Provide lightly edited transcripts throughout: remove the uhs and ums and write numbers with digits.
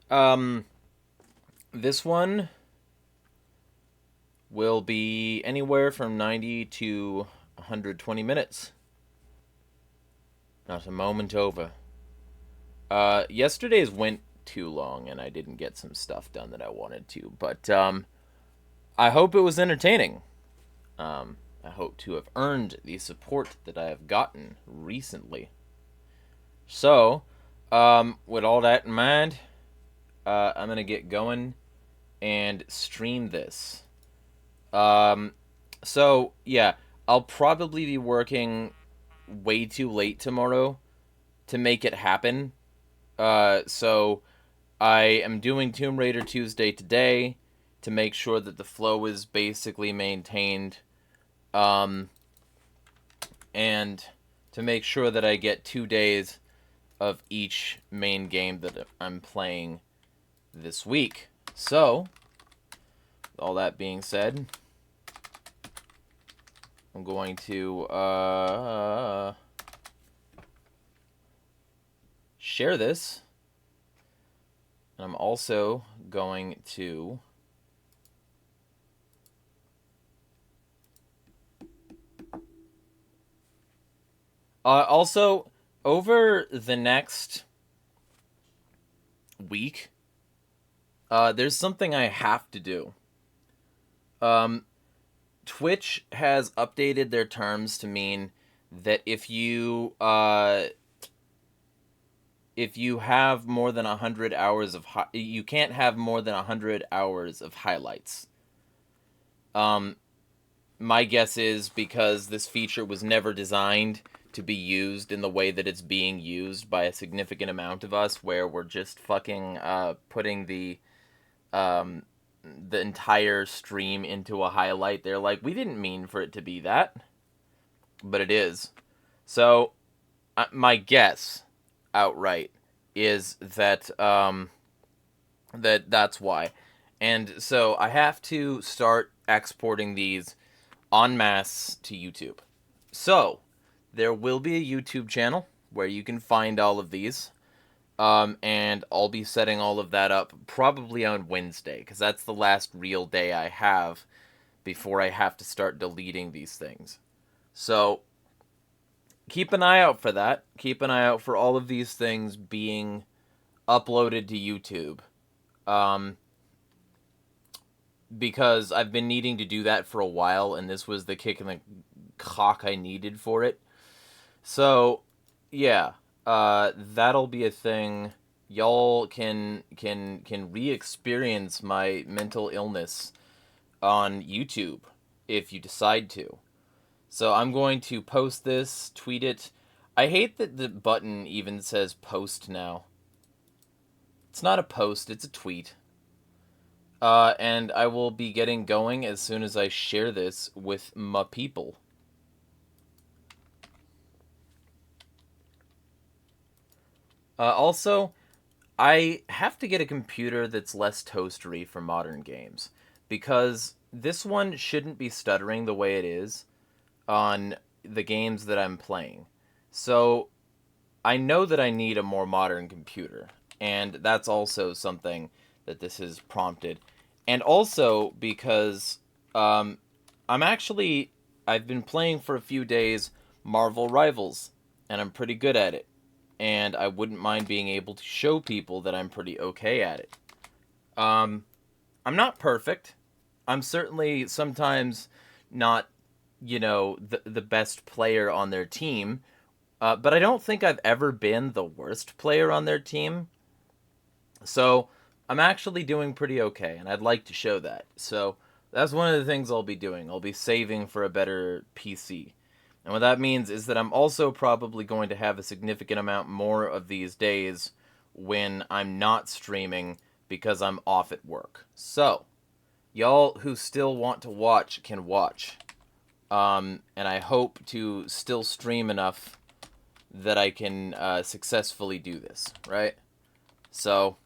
Um, this one will be anywhere from 90 to 120 minutes. Not a moment over. Yesterday's went too long, and I didn't get some stuff done that I wanted to. But I hope it was entertaining. I hope to have earned the support that I have gotten recently. So, with all that in mind, I'm gonna get going and stream this. Um, so yeah, I'll probably be working way too late tomorrow to make it happen. So I am doing Tomb Raider Tuesday today to make sure that the flow is basically maintained, um, and to make sure that I get 2 days of each main game that I'm playing this week. So, all that being said, I'm going to share this. And I'm also going to also over the next week, there's something I have to do. Um, Twitch has updated their terms to mean that if you have more than 100 hours of you can't have more than 100 hours of highlights. Um, my guess is because this feature was never designed to be used in the way that it's being used by a significant amount of us, where we're just fucking putting um, the entire stream into a highlight. They're like, we didn't mean for it to be that, but it is. So, my guess, outright, is that that's why. And so I have to start exporting these en masse to YouTube. So there will be a YouTube channel where you can find all of these. And I'll be setting all of that up probably on Wednesday, because that's the last real day I have before I have to start deleting these things. So keep an eye out for that. Keep an eye out for all of these things being uploaded to YouTube. Um, because I've been needing to do that for a while, and this was the kick in the cock I needed for it. So, yeah, that'll be a thing. Y'all can re-experience my mental illness on YouTube if you decide to. So I'm going to post this, tweet it. I hate that the button even says post now. It's not a post, it's a tweet. And I will be getting going as soon as I share this with my people. Also, I have to get a computer that's less toastery for modern games, because this one shouldn't be stuttering the way it is on the games that I'm playing. So I know that I need a more modern computer, and that's also something that this has prompted. And also because um, I'm actually I've been playing for a few days Marvel Rivals, and I'm pretty good at it. And I wouldn't mind being able to show people that I'm pretty okay at it. Um, I'm not perfect. I'm certainly sometimes not, the best player on their team. But I don't think I've ever been the worst player on their team. So I'm actually doing pretty okay, and I'd like to show that. So that's one of the things I'll be doing. I'll be saving for a better PC. And what that means is that I'm also probably going to have a significant amount more of these days when I'm not streaming because I'm off at work. So, y'all who still want to watch can watch. And I hope to still stream enough that I can successfully do this, right? So,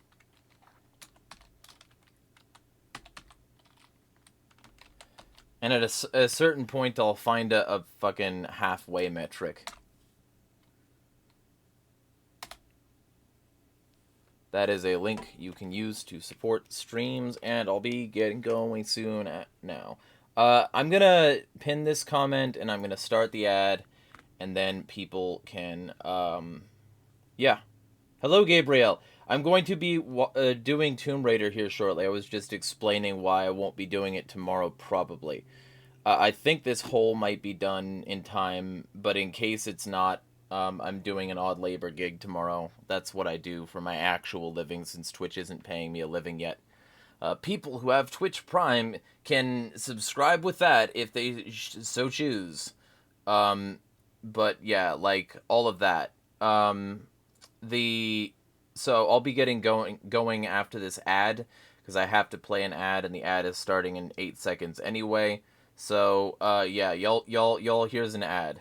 and at a certain point, I'll find a fucking halfway metric. that is a link you can use to support streams, and I'll be getting going soon now. I'm gonna pin this comment, and I'm gonna start the ad, and then people can, yeah. Hello, Gabriel. I'm going to be doing Tomb Raider here shortly. I was just explaining why I won't be doing it tomorrow, probably. I think this hole might be done in time, but in case it's not, I'm doing an odd labor gig tomorrow. That's what I do for my actual living, since Twitch isn't paying me a living yet. People who have Twitch Prime can subscribe with that if they so choose. But yeah, like, all of that. So I'll be getting going after this ad, because I have to play an ad, and the ad is starting in 8 seconds anyway. So yeah, y'all here's an ad.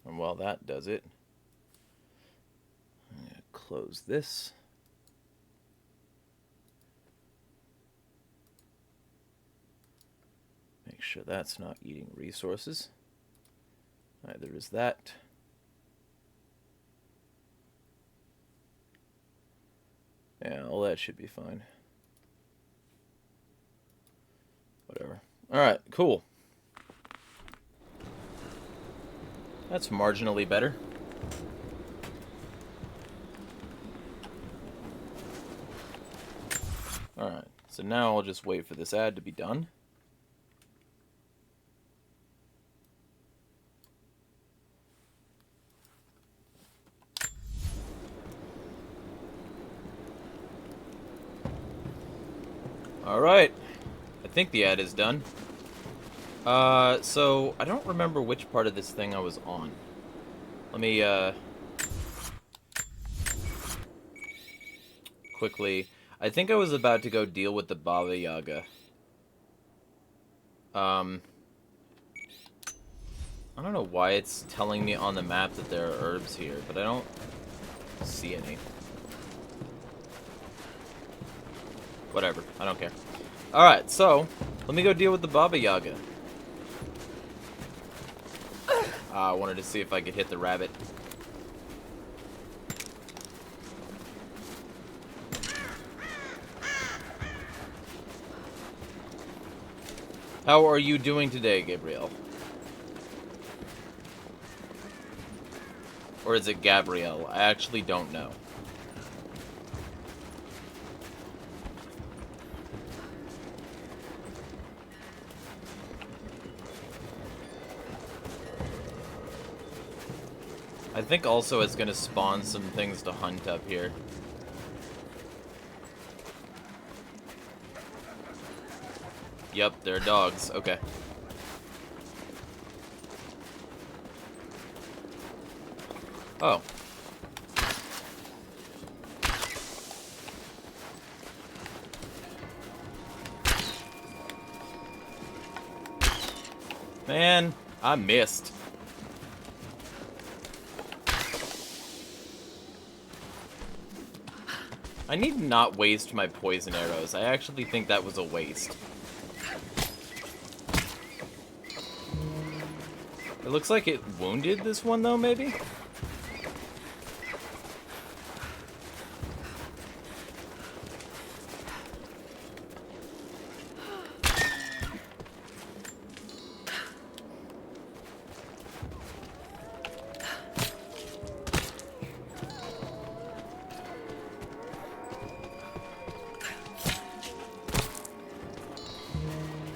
And while that does it, I'm gonna close this. Make sure that's not eating resources. Neither is that. Yeah, all that should be fine. Whatever. Alright, cool. That's marginally better. Alright, so now I'll just wait for this ad to be done. Alright, I think the ad is done. So I don't remember which part of this thing I was on. Let me, quickly... I think I was about to go deal with the Baba Yaga. I don't know why it's telling me on the map that there are herbs here, but I don't see any. Whatever, I don't care. Alright, so, let me go deal with the Baba Yaga. I wanted to see if I could hit the rabbit. How are you doing today, Gabriel? Or is it Gabrielle? I actually don't know. I think also it's gonna spawn some things to hunt up here. Yep, they're dogs. Okay. Oh. Man, I missed. I need to not waste my poison arrows. I actually think that was a waste. It looks like it wounded this one, though, maybe?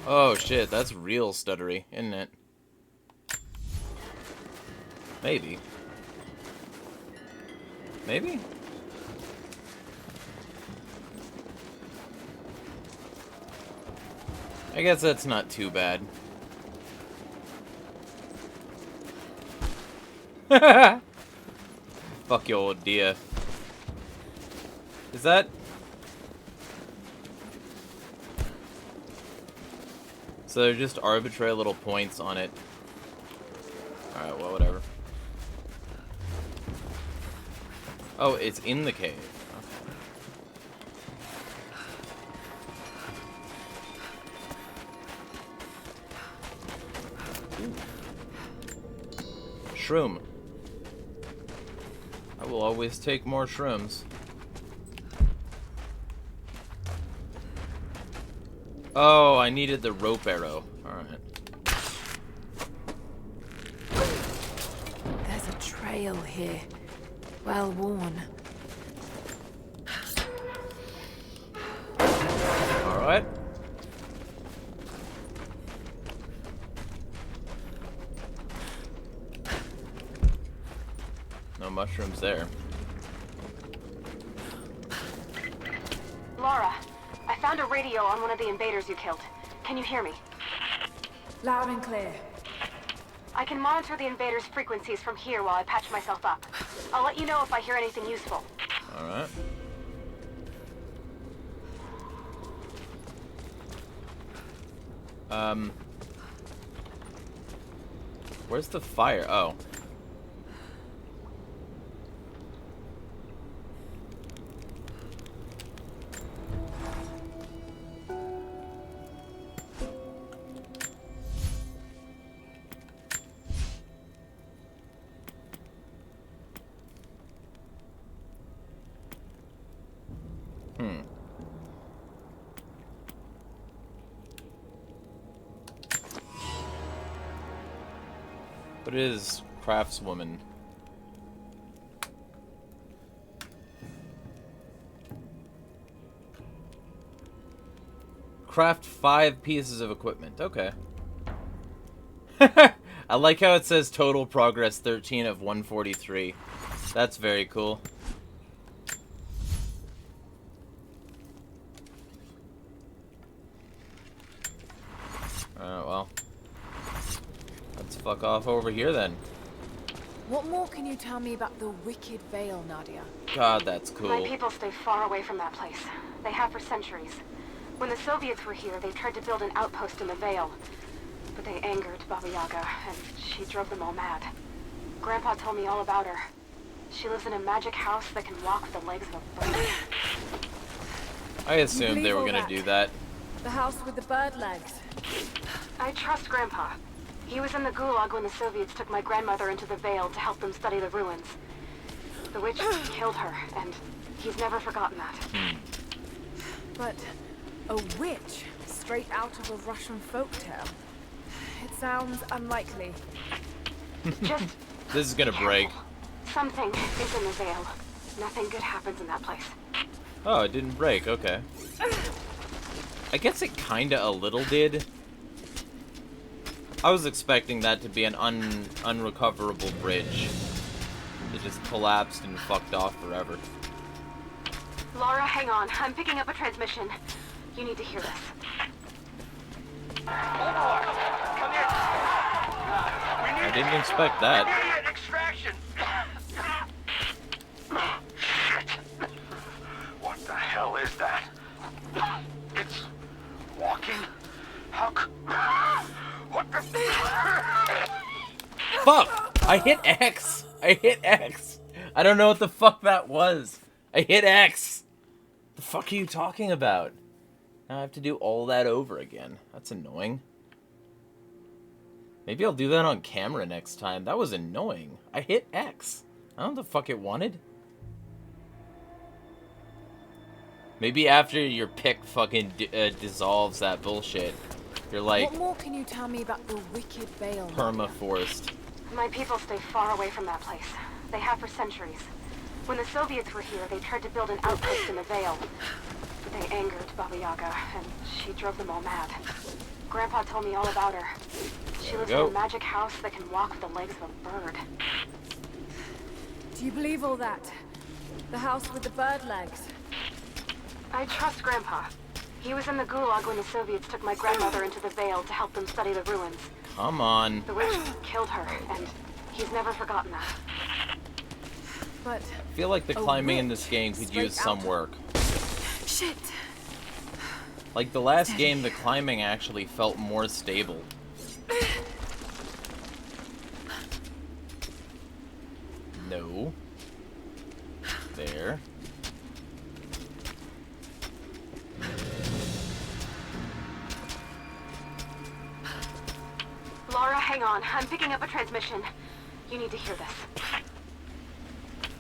Oh shit, that's real stuttery, isn't it? Maybe. Maybe? I guess that's not too bad. Fuck your old dear. Is that... So they're just arbitrary little points on it. Alright, well, whatever. Oh, it's in the cave. Okay. Shroom. I will always take more shrooms. Oh, I needed the rope arrow. Alright. There's a trail here. Well worn. Alright. No mushrooms there. Laura, I found a radio on one of the invaders you killed. Can you hear me? Loud and clear. I can monitor the invaders' frequencies from here while I patch myself up. I'll let you know if I hear anything useful. Alright. Where's the fire? Oh. What is craftswoman? Craft 5 pieces of equipment. Okay. I like how it says total progress 13 of 143. That's very cool. Well. Let's fuck off over here then. What more can you tell me about the Wicked Veil, Nadia? God, that's cool. My people stay far away from that place. They have for centuries. When the Soviets were here, they tried to build an outpost in the Veil. But they angered Baba Yaga, and she drove them all mad. Grandpa told me all about her. She lives in a magic house that can walk with the legs of a bird. I assumed they were gonna do that. The house with the bird legs. I trust Grandpa. He was in the Gulag when the Soviets took my grandmother into the Veil to help them study the ruins. The witch killed her, and he's never forgotten that. But a witch straight out of a Russian folktale. It sounds unlikely. Just This is gonna break. something is in the Veil. Nothing good happens in that place. Oh, it didn't break. Okay. I guess it kinda a little did. I was expecting that to be an unrecoverable bridge. It just collapsed and fucked off forever. Laura, hang on. I'm picking up a transmission. You need to hear this. I didn't expect that. Immediate extraction! Shit! What the hell is that? It's walking? How what the Fuck! I hit X! I hit X! I don't know what the fuck that was. I hit X! The fuck are you talking about? Now I have to do all that over again. That's annoying. Maybe I'll do that on camera next time. That was annoying. I hit X. I don't know what the fuck it wanted. Maybe after your pick fucking dissolves that bullshit, you're like What more can you tell me about the Wicked Veil? perma-forced. My people stay far away from that place. They have for centuries. When the Soviets were here, they tried to build an outpost in the Veil. But they angered Baba Yaga, and she drove them all mad. Grandpa told me all about her. She lives in a magic house that can walk with the legs of a bird. Do you believe all that? The house with the bird legs? I trust Grandpa. He was in the Gulag when the Soviets took my grandmother into the Veil to help them study the ruins. Come on. The witch killed her, and he's never forgotten that. But I feel like the climbing in this game could use some work. shit. Like, the last game, the climbing actually felt more stable. No. There. Lara, hang on. I'm picking up a transmission. You need to hear this.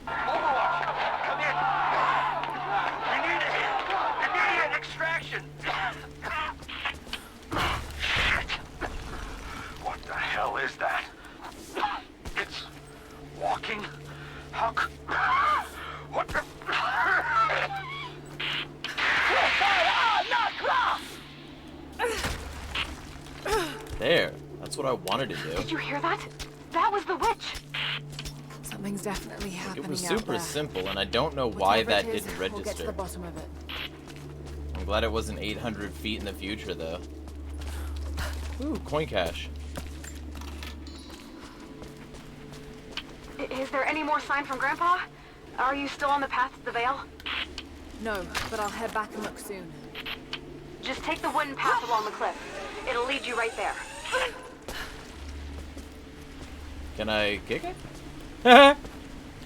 Overwatch, come in. We need immediate extraction. Shit. What the hell is that? It's walking? How c... What the... There. That's what I wanted to do. Did you hear that? That was the witch. Something's definitely happening It was out super there. simple, and I don't know why Whatever that it is, didn't We'll get to register. the bottom of it. I'm glad it wasn't 800 feet in the future, though. Ooh, coin cache. Is there any more sign from Grandpa? Are you still on the path to the Vale? No, but I'll head back and look soon. Just take the wooden path along the cliff. It'll lead you right there. Can I kick it?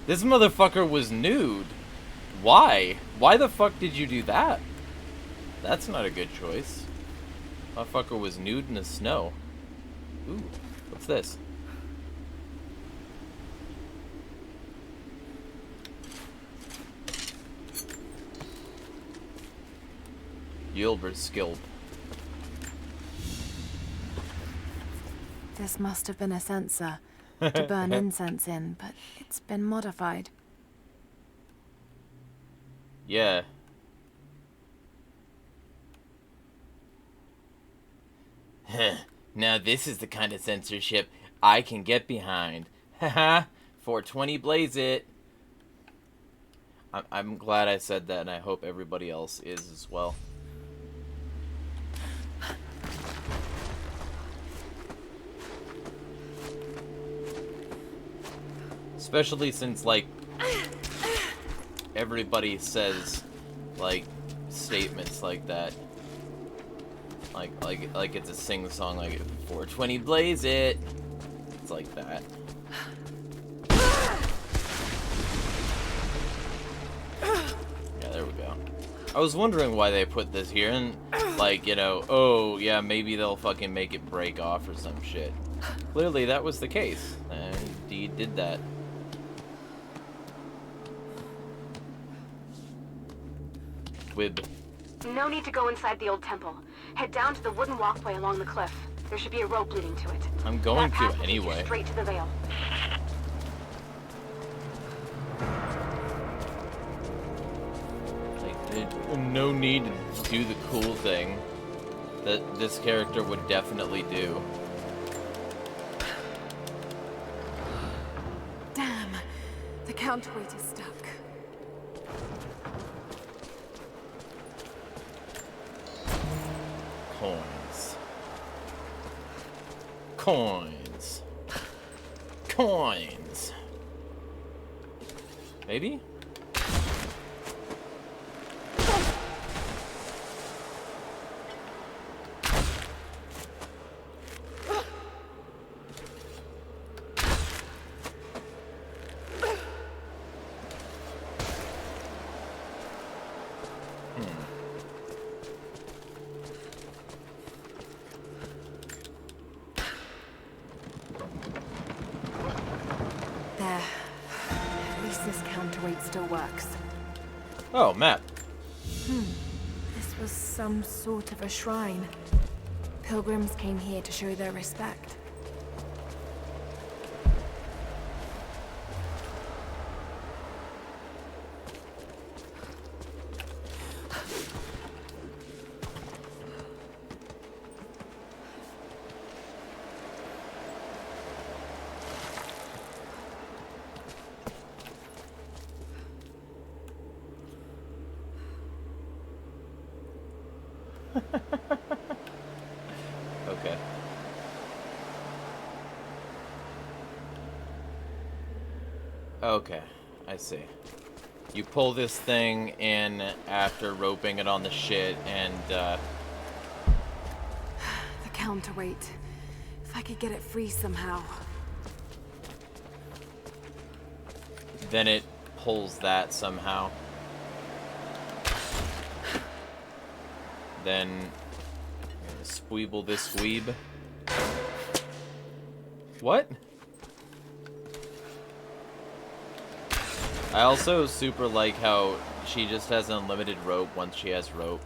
This motherfucker was nude. Why? Why the fuck did you do that? That's not a good choice. Motherfucker was nude in the snow. Ooh, what's this? Gilbert Skilp. This must have been a sensor to burn incense in, but it's been modified. Yeah. Now this is the kind of censorship I can get behind. Haha, 420 blaze it. I'm glad I said that, and I hope everybody else is as well. Especially since, like, everybody says, like, statements like that. Like it's a sing-song, like, 420 blaze it. It's like that. Yeah, there we go. I was wondering why they put this here, and, like, you know, oh, yeah, maybe they'll fucking make it break off or some shit. Clearly, that was the case. And indeed did that. Wib. No need to go inside the old temple. Head down to the wooden walkway along the cliff. There should be a rope leading to it. I'm going That path to will lead you anyway. straight to the Vale. Like, no need to do the cool thing that this character would definitely do. Damn, the counterweight is stuck. Coins. Coins. Coins. Maybe? There. At least this counterweight still works. Oh, map. This was some sort of a shrine. Pilgrims came here to show their respect. Okay. Okay, I see. You pull this thing in after roping it on the shit, and counterweight. If I could get it free somehow. Then it pulls that somehow. Then squeeble this squeeb. What? I also super like how she just has unlimited rope once she has rope.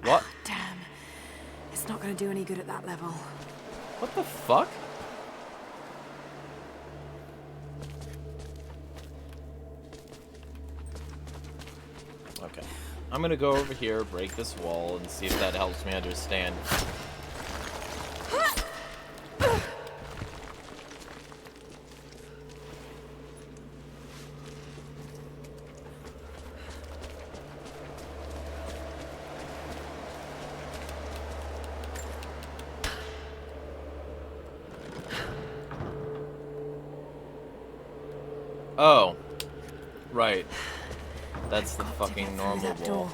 What? Damn. It's not gonna do any good at that level. What the fuck? Okay. I'm gonna go over here, break this wall, and see if that helps me understand. Oh. Right. That's the fucking normal wall.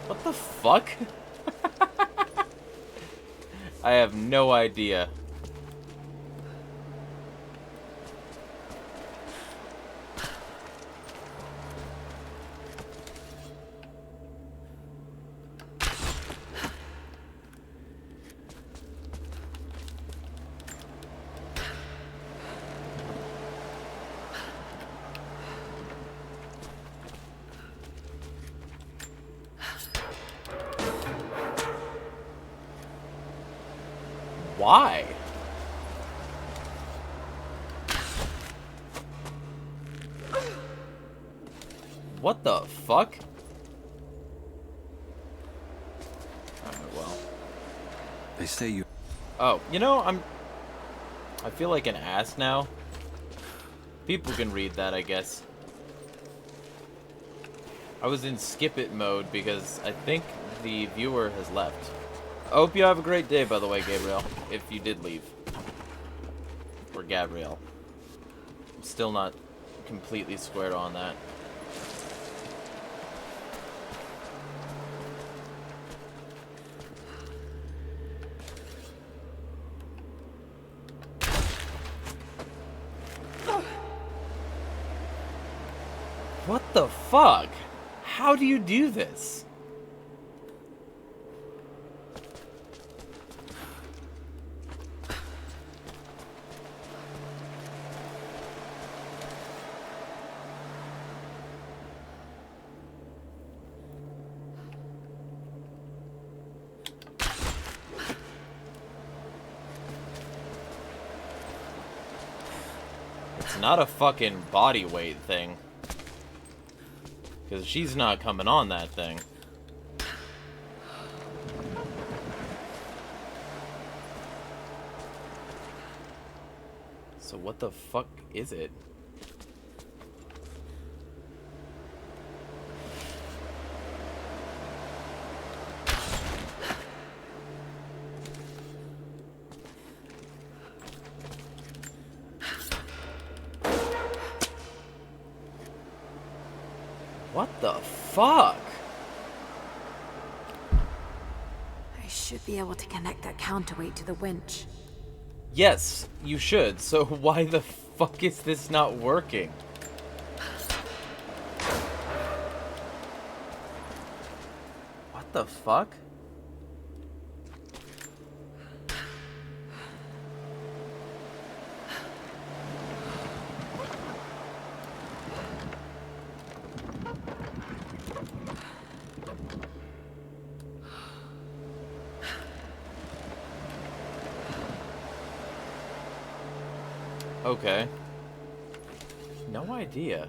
What the fuck? I have no idea. Why? What the fuck? Alright, well. They say you... Oh, you know, I feel like an ass now. People can read that, I guess. I was in skip it mode because I think the viewer has left. I hope you have a great day, by the way, Gabriel, if you did leave. Or Gabrielle. I'm still not completely squared on that. What the fuck? How do you do this? It's not a fucking body weight thing. Because she's not coming on that thing. So what the fuck is it? What the fuck? I should be able to connect that counterweight to the winch. Yes, you should. So why the fuck is this not working? What the fuck? Okay. No idea.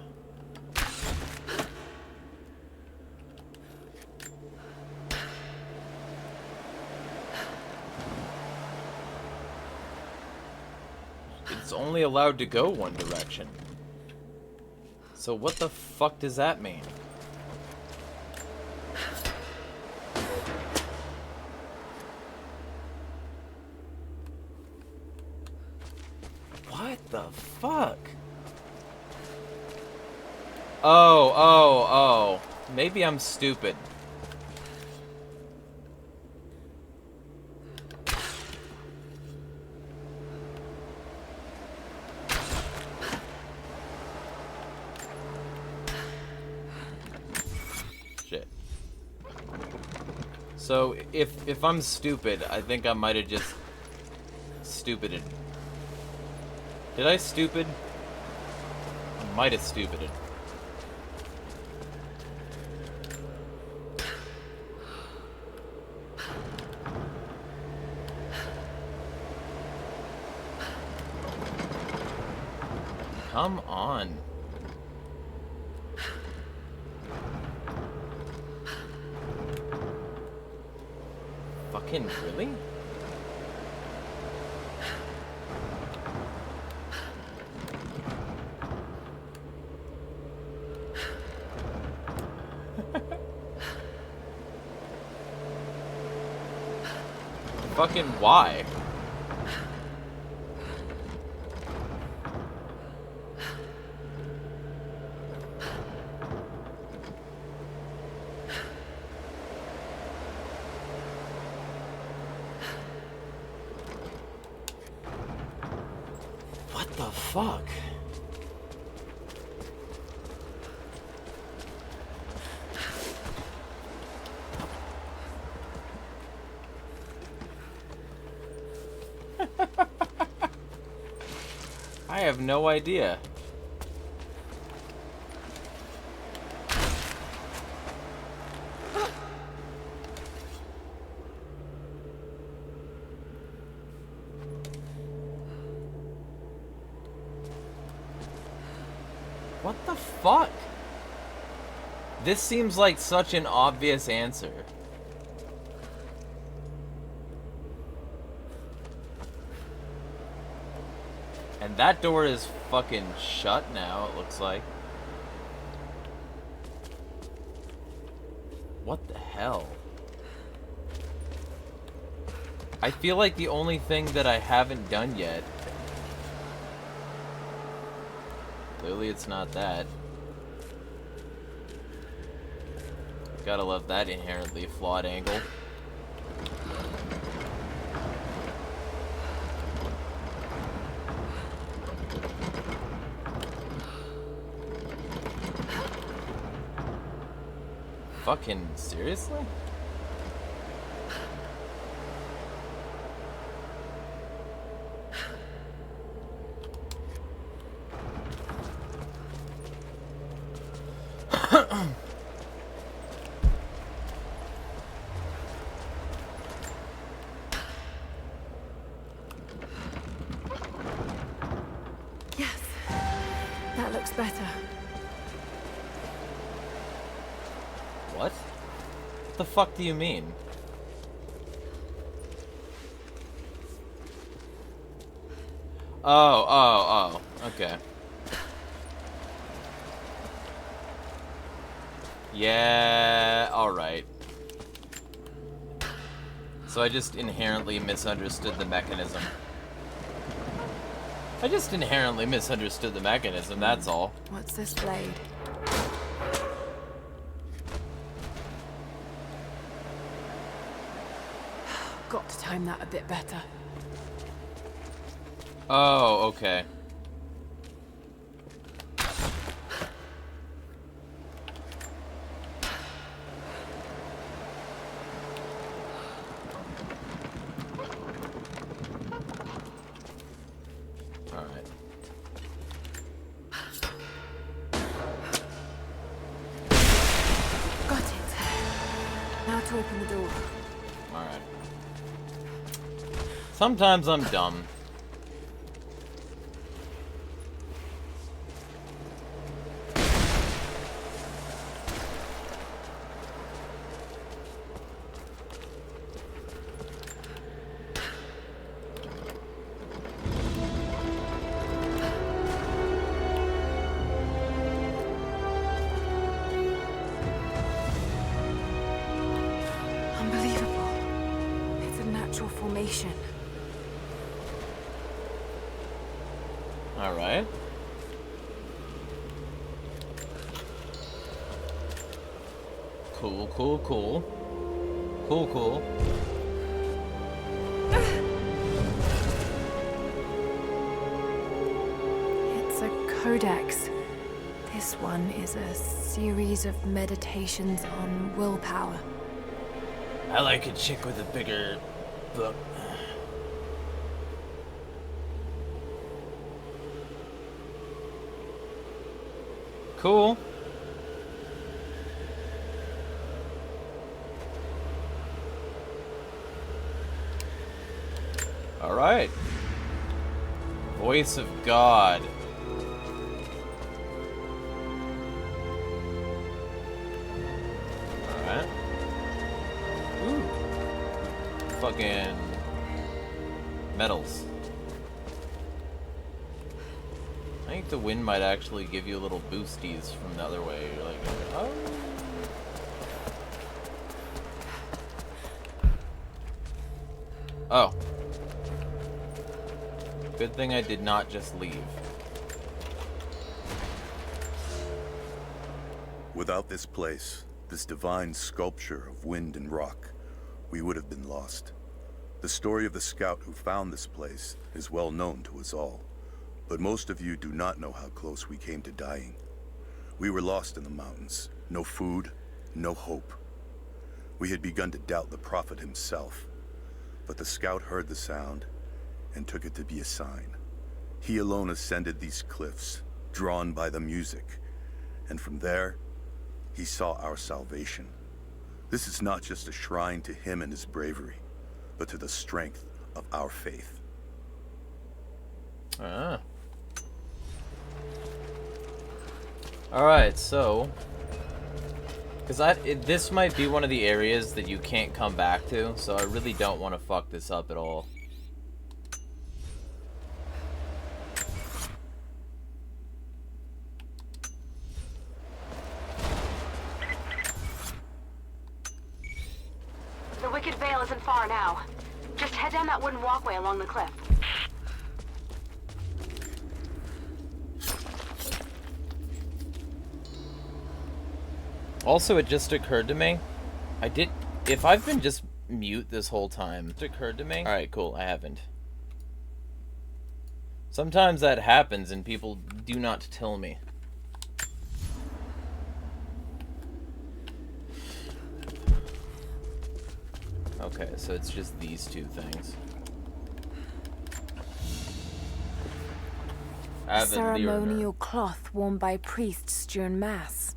It's only allowed to go one direction. So what the fuck does that mean? fuck? Oh. Maybe I'm stupid. Shit. So, if I'm stupid, I think I might have just stupided. Did I stupid? I might have stupided. Come on. Fucking really? Fucking why? What the fuck? I have no idea. What the fuck? This seems like such an obvious answer. And that door is fucking shut now, it looks like. What the hell? I feel like the only thing that I haven't done yet... Clearly it's not that. Gotta love that inherently flawed angle. Fucking seriously? Yes, that looks better. What? What the fuck do you mean? Oh, okay. Yeah, alright. So I just inherently misunderstood the mechanism. That's all. What's this blade? Got to time that a bit better. Oh, okay. Alright. Got it. Now to open the door. Alright. Sometimes I'm dumb. Unbelievable. It's a natural formation. Alright. Cool, cool, cool. Cool, cool. It's a codex. This one is a series of meditations on willpower. I like a chick with a bigger book. Cool. All right. Voice of God. All right. Ooh. Fucking medals. I think the wind might actually give you a little boosties from the other way. You're like, oh. Oh. Good thing I did not just leave. Without this place, this divine sculpture of wind and rock, we would have been lost. The story of the scout who found this place is well known to us all, but most of you do not know how close we came to dying. We were lost in the mountains, no food, no hope. We had begun to doubt the prophet himself, but the scout heard the sound and took it to be a sign. He alone ascended these cliffs, drawn by the music, and from there, he saw our salvation. This is not just a shrine to him and his bravery, but to the strength of our faith. Ah. Alright, so... Because this might be one of the areas that you can't come back to, so I really don't want to fuck this up at all. The Wicked Vale isn't far now. Just head down that wooden walkway along the cliff. Also, it just occurred to me, if I've been just mute this whole time, it occurred to me. Alright, cool, I haven't. Sometimes that happens and people do not tell me. Okay, so it's just these two things. Ceremonial cloth worn by priests during mass.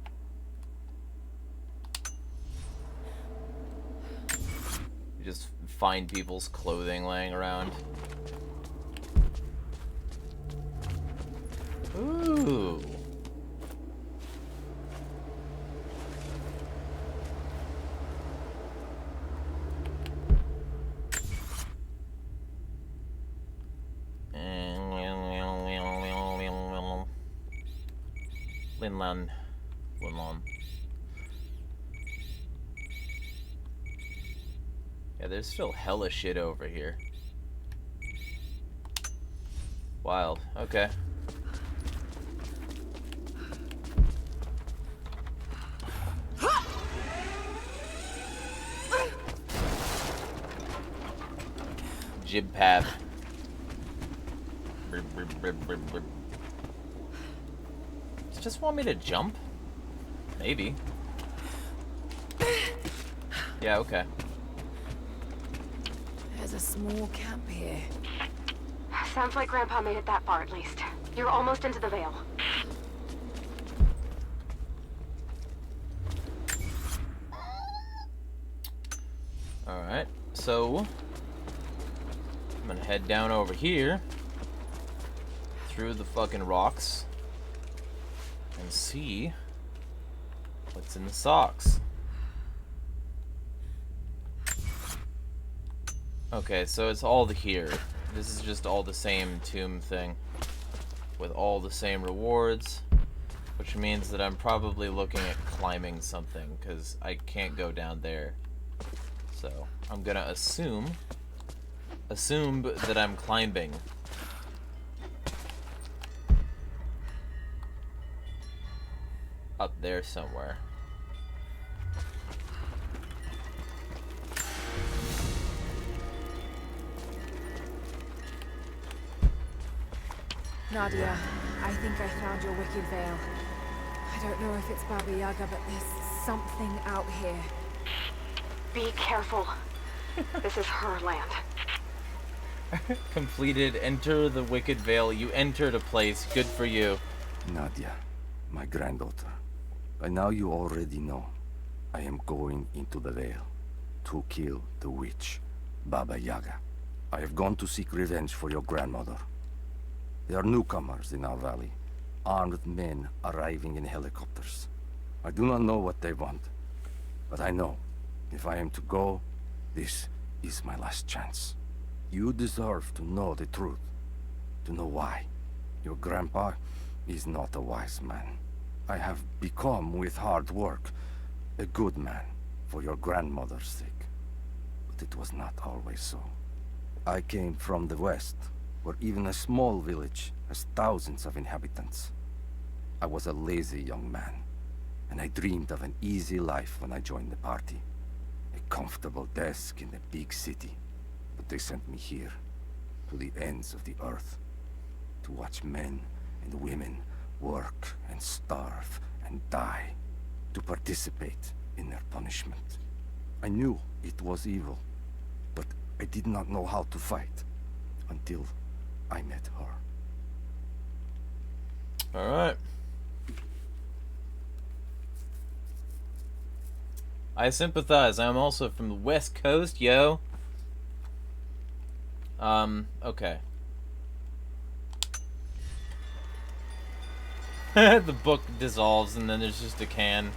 You just find people's clothing laying around. Ooh. Linlan. Yeah, there's still hella shit over here. Wild. Okay. Jib pad. Does it just want me to jump? Maybe. Yeah, okay. There's a small camp here. Sounds like Grandpa made it that far at least. You're almost into the Vale. Alright, so I'm gonna head down over here through the fucking rocks and see what's in the socks. Okay, so it's all here. This is just all the same tomb thing with all the same rewards, which means that I'm probably looking at climbing something because I can't go down there. So I'm gonna assume that I'm climbing. up there somewhere. Nadia, I think I found your wicked veil. I don't know if it's Baba Yaga, but there's something out here. Be careful. This is her land. Completed. Enter the Wicked Vale. You entered a place. Good for you. Nadia, my granddaughter. By now you already know. I am going into the Vale to kill the witch, Baba Yaga. I have gone to seek revenge for your grandmother. There are newcomers in our valley, armed men arriving in helicopters. I do not know what they want, but I know if I am to go, this is my last chance. You deserve to know the truth, to know why. Your grandpa is not a wise man. I have become, with hard work, a good man for your grandmother's sake. But it was not always so. I came from the west, where even a small village has thousands of inhabitants. I was a lazy young man, and I dreamed of an easy life when I joined the party. A comfortable desk in a big city. But they sent me here, to the ends of the earth, to watch men and women work and starve and die, to participate in their punishment. I knew it was evil, but I did not know how to fight until I met her. Alright. I sympathize. I'm also from the West Coast, yo. Okay. The book dissolves and then there's just a can.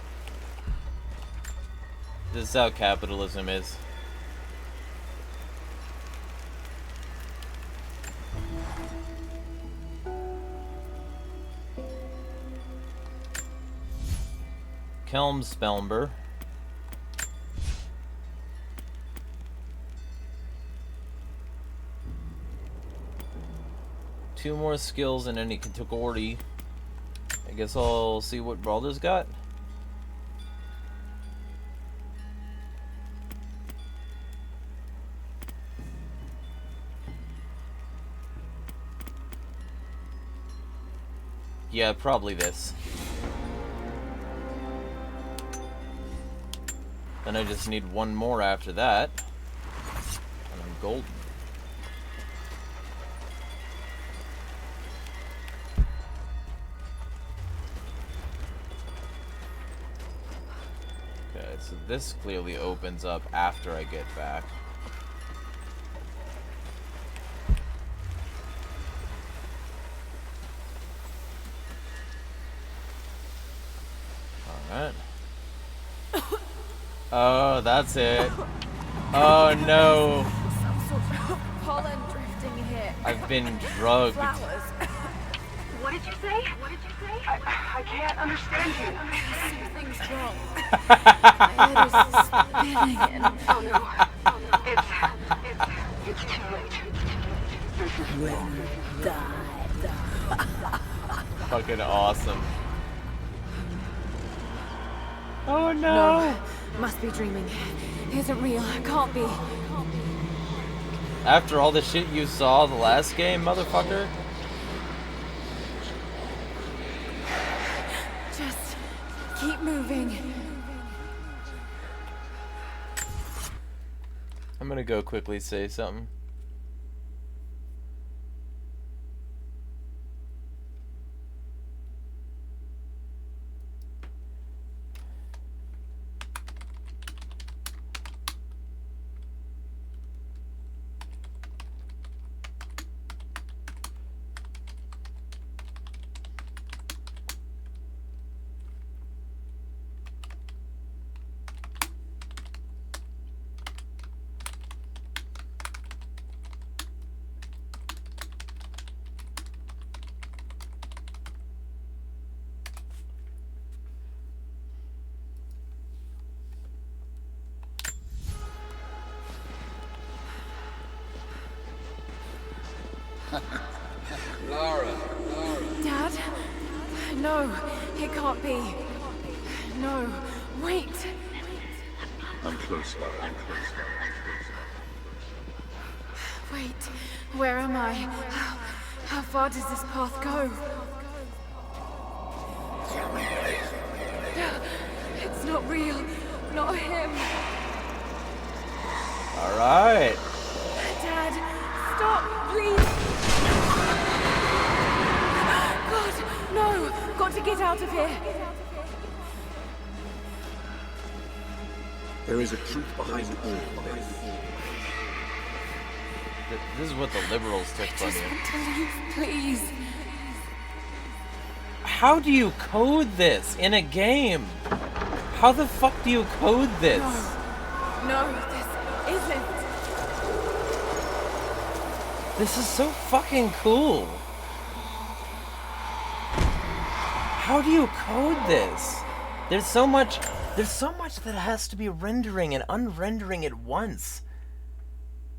This is how capitalism is. Kelmspelmber. Two more skills in any category. I guess I'll see what Balder's got. Yeah, probably this. Then I just need one more after that. And I'm golden. Okay, so this clearly opens up after I get back. Alright. Oh, that's it. Oh no. Some sort of pollen drifting here. I've been drugged. Flowers. What did you say? What did you say? I can't understand you. Something's wrong. My head is spinning and... Oh no. Oh no. It's too late. Fucking awesome. Oh no. No, must be dreaming. Isn't real. Can't be. After all the shit you saw the last game, motherfucker. Just keep moving. I'm gonna go quickly say something. Dad? No, it can't be. No, wait. I'm close, Lara. I'm close. Wait, where am I? How far does this path go? It's not real. Not him. All right. Dad, stop, please. God, no. Got to get out of here. There is a truth behind all of this. This is what the liberals took from Just you. want to leave, please. How do you code this in a game? How the fuck do you code this? No, this isn't. This is so fucking cool. How do you code this? There's so much that has to be rendering and unrendering at once.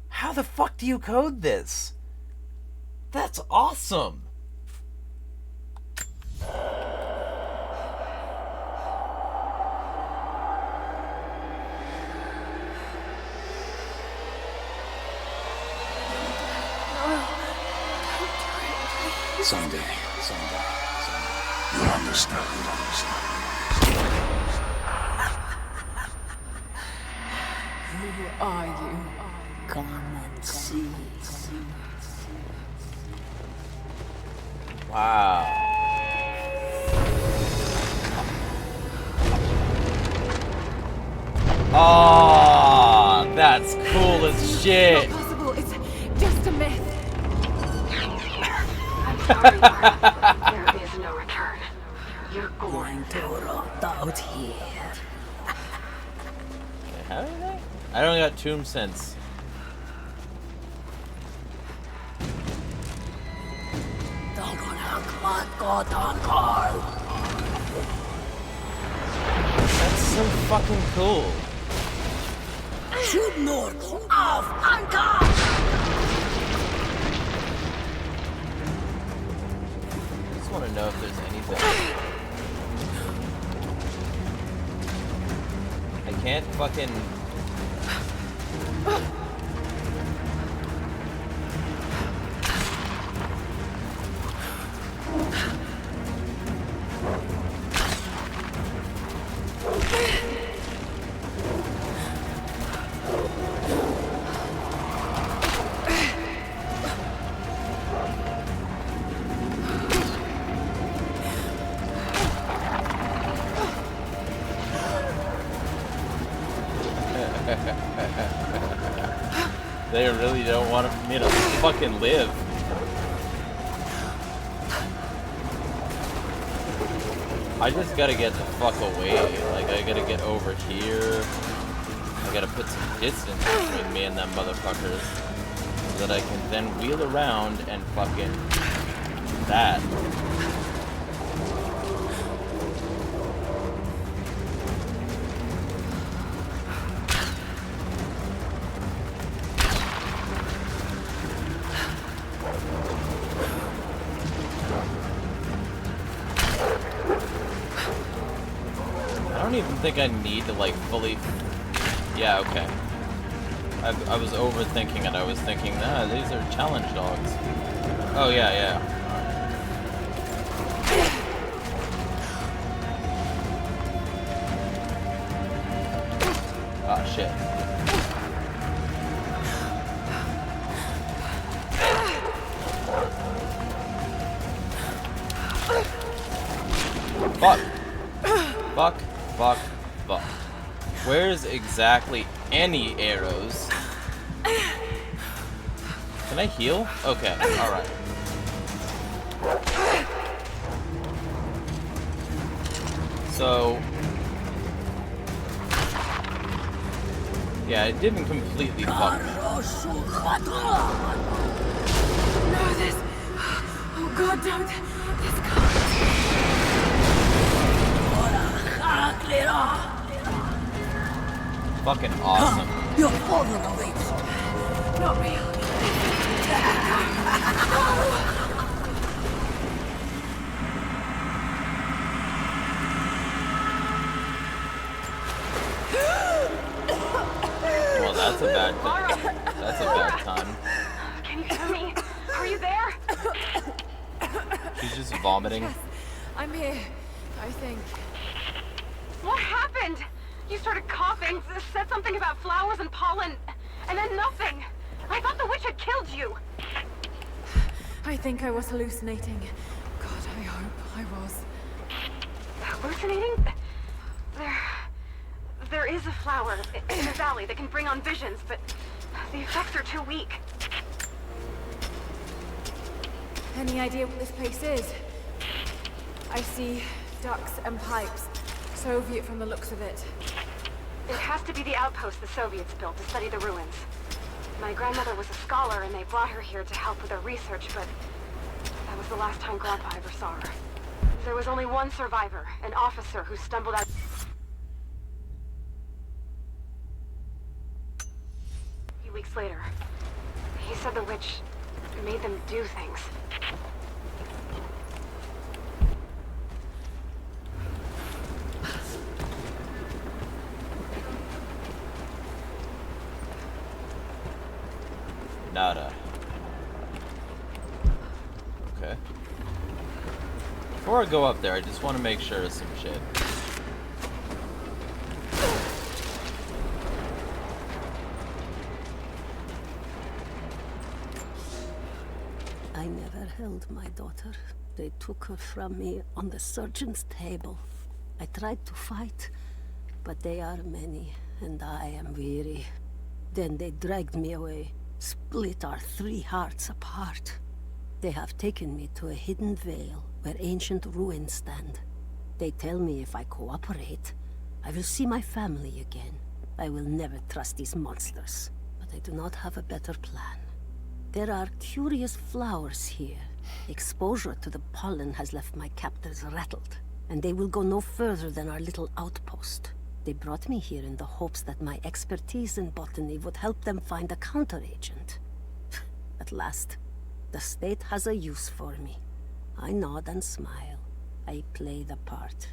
How the fuck do you code this? That's awesome. Someday. You'll understand. Who are you? Come and see. Wow. Oh, that's cool as shit. Not possible. It's just a myth. I'm sorry, Lara. There is no return. You're going To rot out here. How did I don't got tomb sense. That's so fucking cool. I just want to know if there's anything. I can't fucking. They really don't want me to fucking live. I just gotta get the fuck away. Like, I gotta get over here. I gotta put some distance between me and them motherfuckers. So that I can then wheel around and fucking... that. I don't even think I need to, like, fully... Yeah, okay. I was overthinking it. I was thinking, these are challenge dogs. Oh, yeah, yeah. Ah, shit. Fuck. Fuck. Fuck. Fuck. Where's exactly any arrows? Can I heal? Okay, alright. So... yeah, it didn't completely fuck me. No, this... Oh God, don't. This can't. Fucking awesome. You're falling away. Not real. that's a bad thing. That's a bad time. Can you hear me? Are you there? She's just vomiting. Yes, I'm here, I think. What happened? You started coughing, said something about flowers and pollen, and then nothing. I thought the witch had killed you. I think I was hallucinating. God, I hope I was. Hallucinating? There is a flower in the valley that can bring on visions, but the effects are too weak. Any idea what this place is? I see ducks and pipes. Soviet from the looks of it. It has to be the outpost the Soviets built to study the ruins. My grandmother was a scholar and they brought her here to help with her research, but that was the last time Grandpa ever saw her. There was only one survivor, an officer who stumbled out. A few weeks later, he said the witch made them do things. Nada. Okay. Before I go up there, I just want to make sure of some shit. I never held my daughter. They took her from me on the surgeon's table. I tried to fight, but they are many, and I am weary. Then they dragged me away, split our 3 hearts apart. They have taken me to a hidden vale where ancient ruins stand. They tell me if I cooperate, I will see my family again. I will never trust these monsters, but I do not have a better plan. There are curious flowers here. Exposure to the pollen has left my captors rattled, and they will go no further than our little outpost. They brought me here in the hopes that my expertise in botany would help them find a counteragent. At last, the state has a use for me. I nod and smile. I play the part.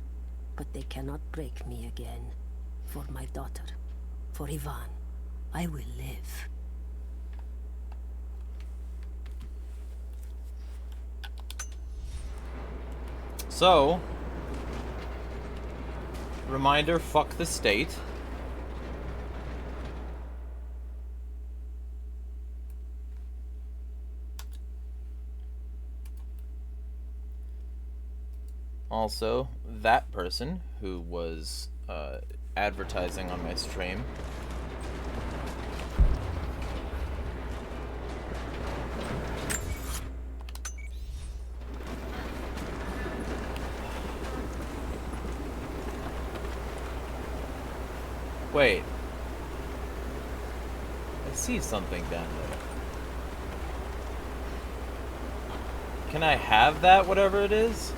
But they cannot break me again. For my daughter, for Ivan, I will live. So, reminder, fuck the state. Also, that person who was advertising on my stream Wait. I see something down there. Can I have that, whatever it is?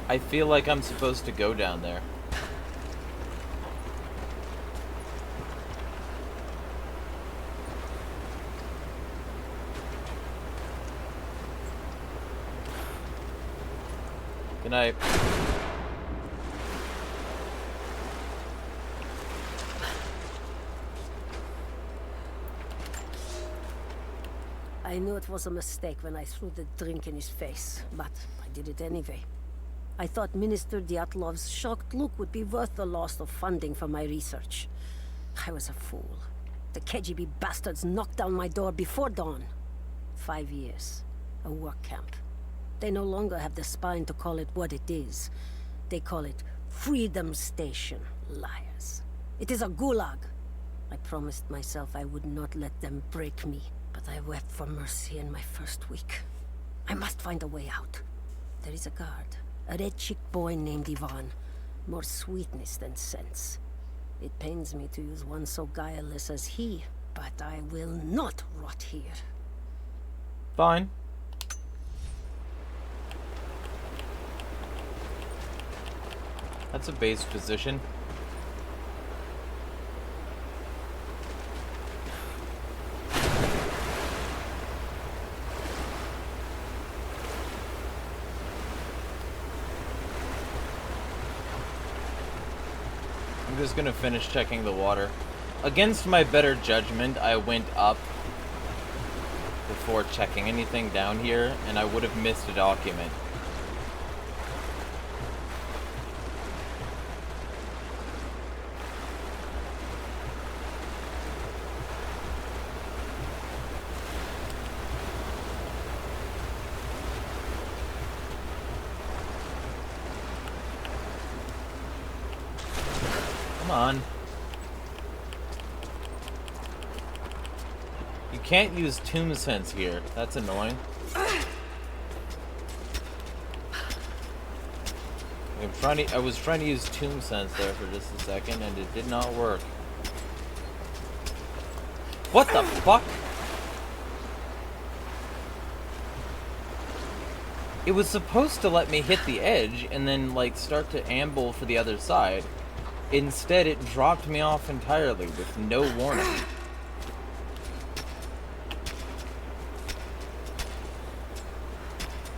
I feel like I'm supposed to go down there. Good night. I knew it was a mistake when I threw the drink in his face, but I did it anyway. I thought Minister Dyatlov's shocked look would be worth the loss of funding for my research. I was a fool. The KGB bastards knocked down my door before dawn. 5 years. A work camp. They no longer have the spine to call it what it is. They call it Freedom Station. Liars. It is a gulag. I promised myself I would not let them break me, but I wept for mercy in my first week. I must find a way out. There is a guard. A red-cheeked boy named Ivan. More sweetness than sense. It pains me to use one so guileless as he, but I will not rot here. Fine. That's a base position. just gonna finish checking the water. Against my better judgment, I went up before checking anything down here, and I would have missed a document. Come on. You can't use Tomb Sense here. That's annoying. I was trying to use Tomb Sense there for just a second, and it did not work. What the fuck? It was supposed to let me hit the edge and then, like, start to amble for the other side. Instead, it dropped me off entirely with no warning.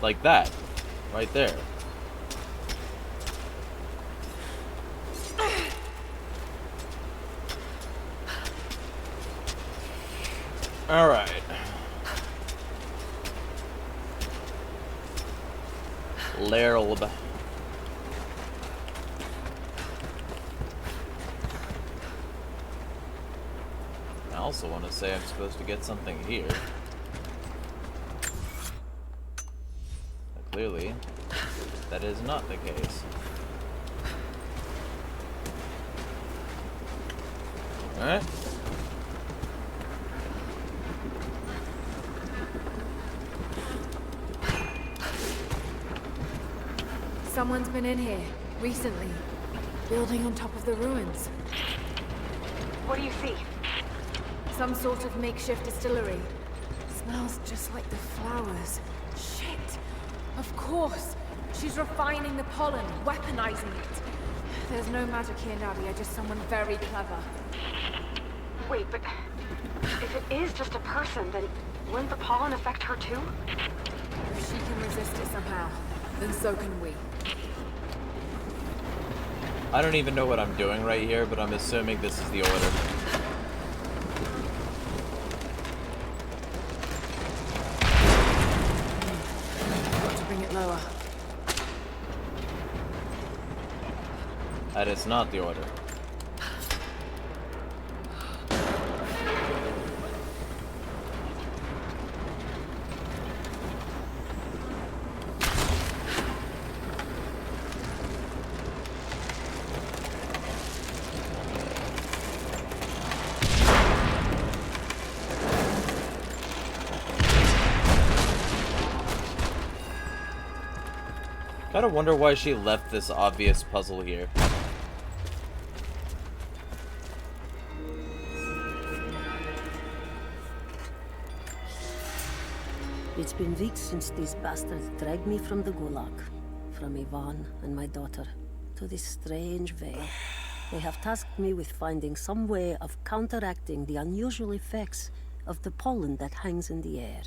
Like that. Right there. Alright. Lerald. I also want to say I'm supposed to get something here. But clearly, that is not the case. Alright. Someone's been in here, recently. Building on top of the ruins. What do you see? Some sort of makeshift distillery. Smells just like the flowers. Shit! Of course! She's refining the pollen, weaponizing it. There's no magic here, Nadia, just someone very clever. Wait, but if it is just a person, then wouldn't the pollen affect her too? If she can resist it somehow, then so can we. I don't even know what I'm doing right here, but I'm assuming this is the order. Got to bring it lower. That is not the order. Gotta wonder why she left this obvious puzzle here. It's been weeks since these bastards dragged me from the Gulag, from Ivan and my daughter, to this strange veil. They have tasked me with finding some way of counteracting the unusual effects of the pollen that hangs in the air.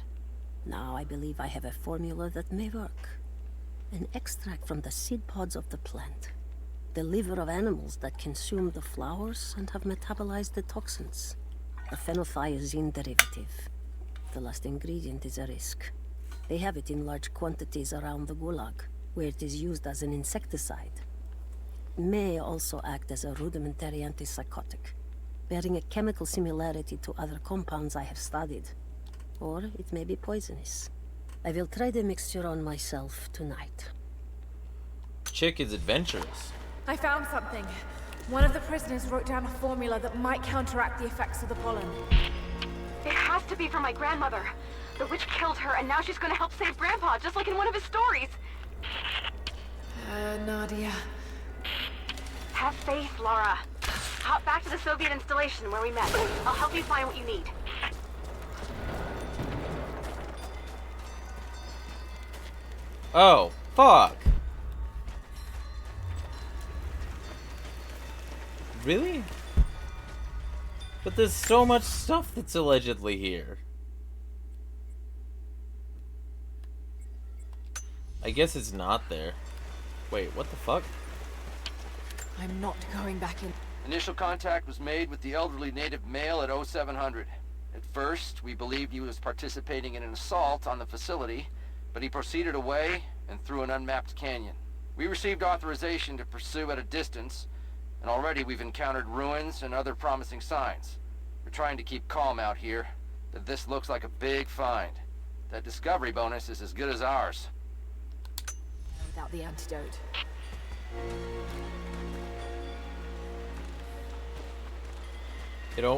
Now I believe I have a formula that may work. An extract from the seed pods of the plant. The liver of animals that consume the flowers and have metabolized the toxins. A phenothiazine derivative. The last ingredient is a risk. They have it in large quantities around the Gulag, where it is used as an insecticide. It may also act as a rudimentary antipsychotic, bearing a chemical similarity to other compounds I have studied. Or it may be poisonous. I will try the mixture on myself tonight. Chick is adventurous. I found something. One of the prisoners wrote down a formula that might counteract the effects of the pollen. It has to be from my grandmother. The witch killed her, and now she's gonna help save Grandpa, just like in one of his stories. Nadia. Have faith, Laura. Hop back to the Soviet installation where we met. I'll help you find what you need. Oh, fuck. Really? But there's so much stuff that's allegedly here. I guess it's not there. Wait, what the fuck? I'm not going back in. Initial contact was made with the elderly native male at 0700. At first, we believed he was participating in an assault on the facility, but he proceeded away and through an unmapped canyon. We received authorization to pursue at a distance, and already we've encountered ruins and other promising signs. We're trying to keep calm out here, but this looks like a big find. That discovery bonus is as good as ours. Without the antidote.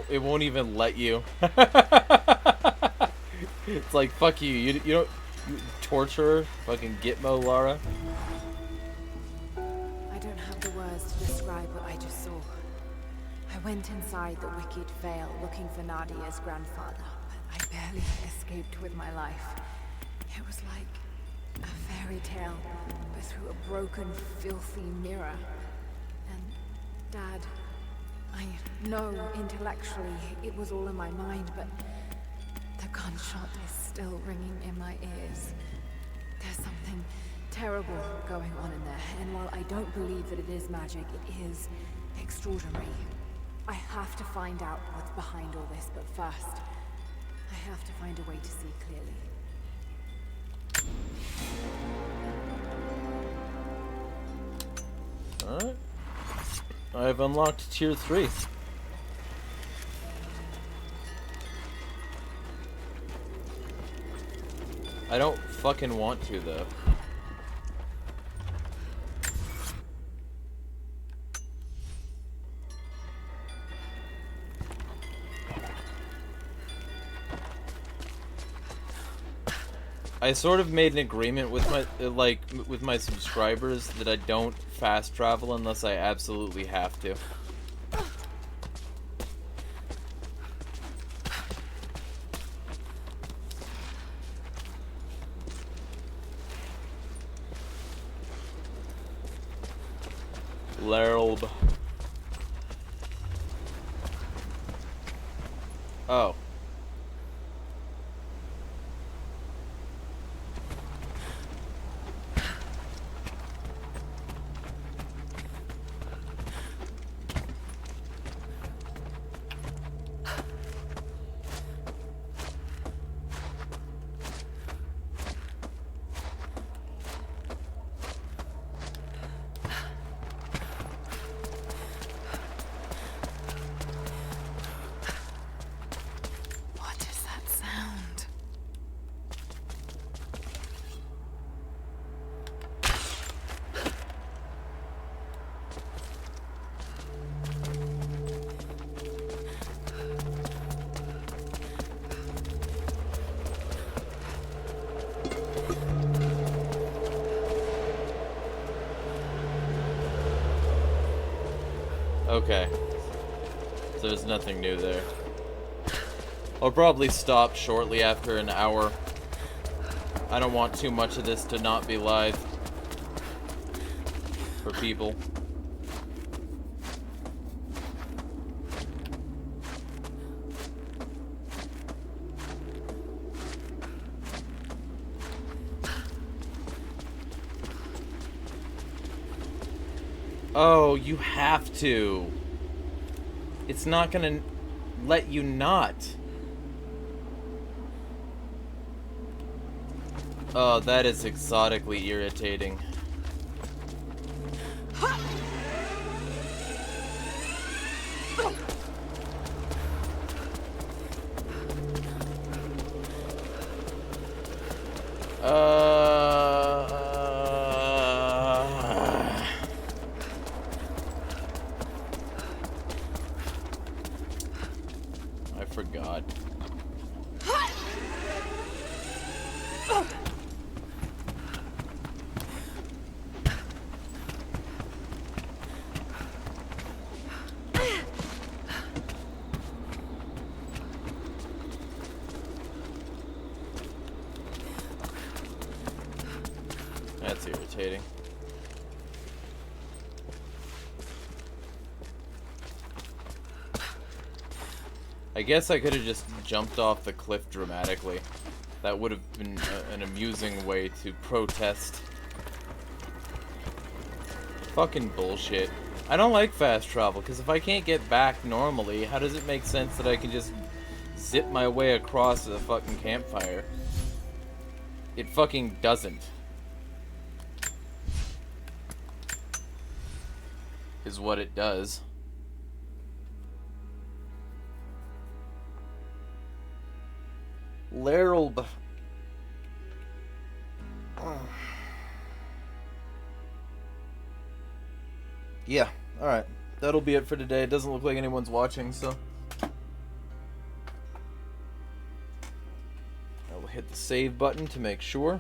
It won't even let you. It's like, fuck you. You don't torture fucking Gitmo, Lara. I don't have the words to describe what I just saw. I went inside the wicked Vale looking for Nadia's grandfather, but I barely escaped with my life. It was like a fairy tale, but through a broken, filthy mirror. And Dad, I know intellectually it was all in my mind, but the gunshot is still ringing in my ears. There's something terrible going on in there, and while I don't believe that it is magic, it is extraordinary. I have to find out what's behind all this, but first, I have to find a way to see clearly. Alright. I've unlocked tier 3. I don't fucking want to, though. I sort of made an agreement with my subscribers that I don't fast travel unless I absolutely have to. Lerlb. Oh. What is that sound? Okay. So there's nothing new there. I'll probably stop shortly after an hour. I don't want too much of this to not be live for people. Oh, you have to. It's not gonna let you not. Oh, that is exotically irritating. I forgot. That's irritating. I guess I could have just jumped off the cliff dramatically. That would have been an amusing way to protest. Fucking bullshit. I don't like fast travel, because if I can't get back normally, how does it make sense that I can just zip my way across a fucking campfire? It fucking doesn't. Is what it does. Lerald. Yeah, alright. That'll be it for today. It doesn't look like anyone's watching, so I will hit the save button to make sure.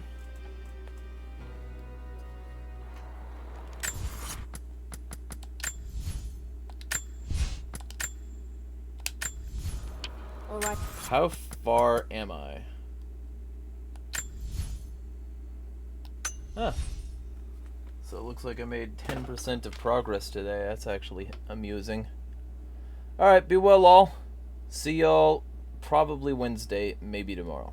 Alright. How far am I? Huh. So it looks like I made 10% of progress today. That's actually amusing. Alright, be well all. See y'all probably Wednesday, maybe tomorrow.